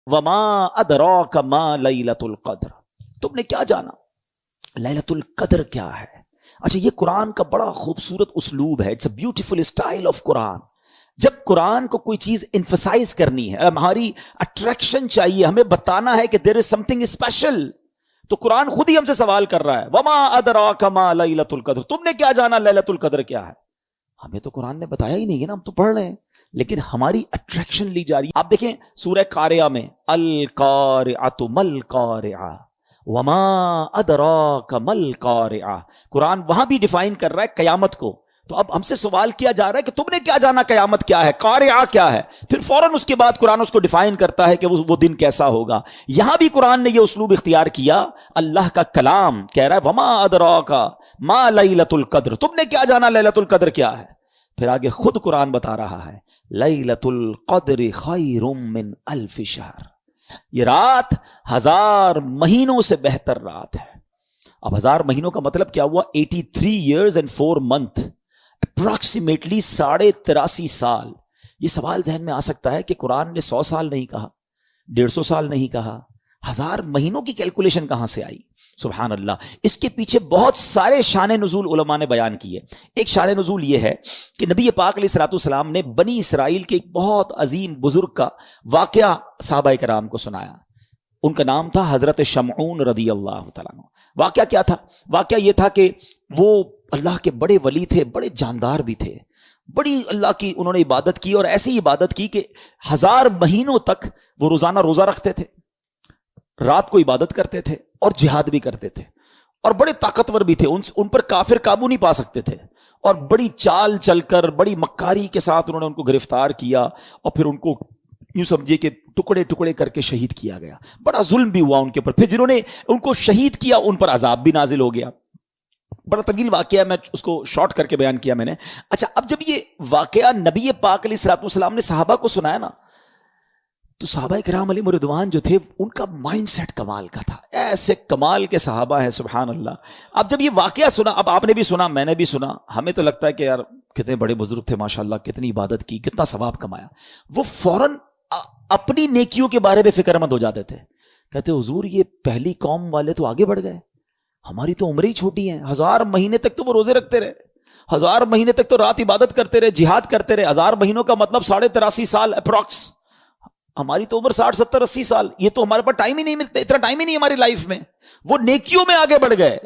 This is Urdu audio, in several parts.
وما ادراک ما لیلۃ القدر، تم نے کیا جانا لیلۃ القدر کیا ہے؟ اچھا، یہ قرآن کا بڑا خوبصورت اسلوب ہے، it's a beautiful style of Quran. جب قرآن کو کوئی چیز انفسائز کرنی ہے، ہماری اٹریکشن چاہیے، ہمیں بتانا ہے کہ دیر از سم تھنگ اسپیشل، تو قرآن خود ہی ہم سے سوال کر رہا ہے وما ادراک ما لیلۃ القدر، تم نے کیا جانا لیلۃ القدر کیا ہے؟ ہمیں تو قرآن نے بتایا ہی نہیں ہے نا، ہم تو پڑھ رہے ہیں، لیکن ہماری اٹریکشن لی جا رہی ہے. آپ دیکھیں سورہ قاریہ میں القارعۃ مل قارعہ وما ادراک مل قارعہ، قرآن وہاں بھی ڈیفائن کر رہا ہے قیامت کو. تو اب ہم سے سوال کیا جا رہا ہے کہ تم نے کیا جانا قیامت کیا ہے، قارعہ کیا ہے، پھر فوراً اس کے بعد قرآن اس کو ڈیفائن کرتا ہے کہ وہ دن کیسا ہوگا. یہاں بھی قرآن نے یہ اسلوب اختیار کیا، اللہ کا کلام کہہ رہا ہے وما ادراک ما لیلۃ القدر، تم نے کیا جانا لیلۃ القدر کیا ہے. پھر آگے خود قرآن بتا رہا ہے لیلۃ القدر خیر من الف شہر، یہ رات 1000 مہینوں سے بہتر رات ہے. اب 1000 مہینوں کا مطلب کیا ہوا؟ 83 years and 4 months، اپروکسیمیٹلی 83.5 سال. یہ سوال ذہن میں آ سکتا ہے کہ قرآن نے 100 سال نہیں کہا، 150 سال نہیں کہا، 1000 مہینوں کی کیلکولیشن کہاں سے آئی؟ سبحان اللہ. اس کے پیچھے بہت سارے شان نزول علماء نے بیان کیے. ایک شان نزول یہ ہے کہ نبی پاک علیہ الصلوۃ والسلام نے بنی اسرائیل کے ایک بہت عظیم بزرگ کا واقعہ صحابہ کرام کو سنایا. ان کا نام تھا حضرت شمعون رضی اللہ تعالیٰ عنہ. واقعہ کیا تھا؟ واقعہ یہ تھا کہ وہ اللہ کے بڑے ولی تھے، بڑے جاندار بھی تھے، بڑی اللہ کی انہوں نے عبادت کی، اور ایسی عبادت کی کہ 1000 مہینوں تک وہ روزانہ روزہ رکھتے تھے، رات کو عبادت کرتے تھے اور جہاد بھی کرتے تھے، اور بڑے طاقتور بھی تھے. ان پر کافر قابو نہیں پا سکتے تھے، اور بڑی چال چل کر بڑی مکاری کے ساتھ انہوں نے ان کو گرفتار کیا، اور پھر ان کو یوں سمجھے کہ ٹکڑے ٹکڑے کر کے شہید کیا گیا. بڑا ظلم بھی ہوا ان کے اوپر. پھر جنہوں نے ان کو شہید کیا ان پر عذاب بھی نازل ہو گیا. بڑا طویل واقعہ، میں اس کو شارٹ کر کے بیان کیا میں نے. اچھا، اب جب یہ واقعہ نبی پاک علیہ الصلوۃ والسلام نے صحابہ کو سنایا نا، تو صحابہ کرام علیہم رضوان جو تھے ان کا مائنڈ سیٹ کمال کا تھا. ایسے کمال کے صحابہ ہیں سبحان اللہ. اب جب یہ واقعہ سنا، اب آپ نے بھی سنا، میں نے بھی سنا، ہمیں تو لگتا ہے کہ یار کتنے بڑے بزرگ تھے ماشاءاللہ، کتنی عبادت کی، کتنا ثواب کمایا. وہ فوراً اپنی نیکیوں کے بارے میں فکر مند ہو جاتے تھے. کہتے حضور یہ پہلی قوم والے تو آگے بڑھ گئے، ہماری تو عمریں ہی چھوٹی ہیں. 1000 مہینے تک تو وہ روزے رکھتے رہے، 1000 مہینے تک تو رات عبادت کرتے رہے، جہاد کرتے رہے. 1000 مہینوں کا مطلب 83.5 سال اپروکس. ہماری تو عمر 60 70 80 سال. یہ تو ہمارے پاس ٹائم ہی نہیں ملتا، اتنا ٹائم ہی نہیں ہماری لائف میں. وہ نیکیوں میں آگے بڑھ گئے.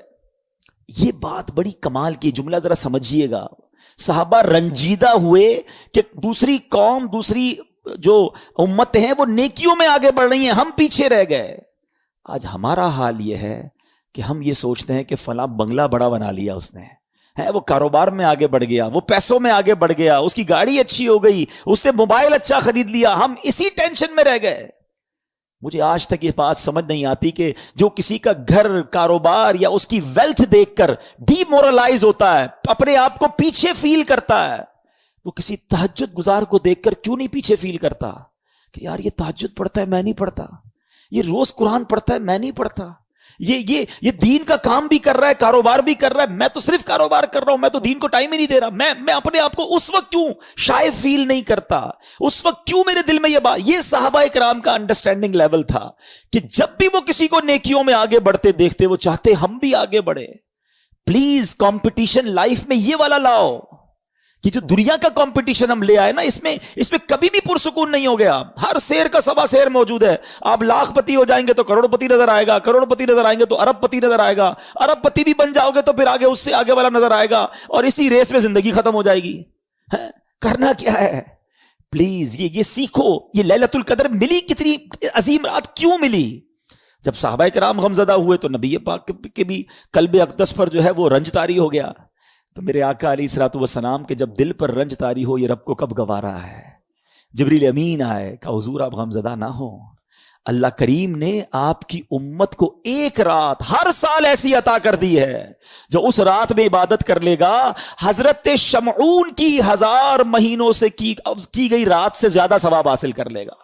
یہ بات بڑی کمال کی، جملہ ذرا سمجھیے گا. صحابہ رنجیدہ ہوئے کہ دوسری قوم، دوسری جو امت ہیں وہ نیکیوں میں آگے بڑھ رہی ہیں، ہم پیچھے رہ گئے. آج ہمارا حال یہ ہے کہ ہم یہ سوچتے ہیں کہ فلاں بنگلہ بڑا بنا لیا اس نے، ہے وہ کاروبار میں آگے بڑھ گیا، وہ پیسوں میں آگے بڑھ گیا، اس کی گاڑی اچھی ہو گئی، اس نے موبائل اچھا خرید لیا، ہم اسی ٹینشن میں رہ گئے. مجھے آج تک یہ بات سمجھ نہیں آتی کہ جو کسی کا گھر، کاروبار یا اس کی ویلتھ دیکھ کر ڈی مورلائز ہوتا ہے، اپنے آپ کو پیچھے فیل کرتا ہے، وہ کسی تہجد گزار کو دیکھ کر کیوں نہیں پیچھے فیل کرتا کہ یار یہ تہجد پڑھتا ہے میں نہیں پڑھتا، یہ روز قرآن پڑھتا ہے میں نہیں پڑھتا، یہ دین کا کام بھی کر رہا ہے، کاروبار بھی کر رہا ہے، میں تو صرف کاروبار کر رہا ہوں، میں تو دین کو ٹائم ہی نہیں دے رہا. میں اپنے آپ کو اس وقت کیوں شائع فیل نہیں کرتا، اس وقت کیوں میرے دل میں یہ بات. یہ صحابہ کرام کا انڈرسٹینڈنگ لیول تھا کہ جب بھی وہ کسی کو نیکیوں میں آگے بڑھتے دیکھتے وہ چاہتے ہم بھی آگے بڑھے. پلیز کمپٹیشن لائف میں یہ والا لاؤ. یہ جو دنیا کا کمپٹیشن ہم لے آئے نا، اس میں کبھی بھی پرسکون نہیں ہو گیا. ہر شیر کا سوا شیر موجود ہے. آپ لاکھ پتی ہو جائیں گے تو کروڑ پتی نظر آئے گا، کروڑ پتی نظر آئیں گے تو ارب پتی نظر آئے گا، ارب پتی بھی بن جاؤ گے تو پھر آگے اس سے آگے والا نظر آئے گا، اور اسی ریس میں زندگی ختم ہو جائے گی. کرنا کیا ہے؟ پلیز یہ سیکھو. یہ لیلۃ القدر ملی، کتنی عظیم رات کیوں ملی؟ جب صحابہ کرام غمزدہ ہوئے تو نبی پاک کے بھی قلب اقدس پر جو ہے وہ رنج طاری ہو گیا. تو میرے آقا علیہ الصلوۃ والسلام کے جب دل پر رنج طاری ہو، یہ رب کو کب گوارا ہے. جبریل امین آئے، کہا حضور آپ غمزدہ نہ ہو، اللہ کریم نے آپ کی امت کو ایک رات ہر سال ایسی عطا کر دی ہے جو اس رات میں عبادت کر لے گا حضرت شمعون کی 1000 مہینوں سے کی گئی رات سے زیادہ ثواب حاصل کر لے گا.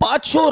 5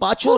5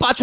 5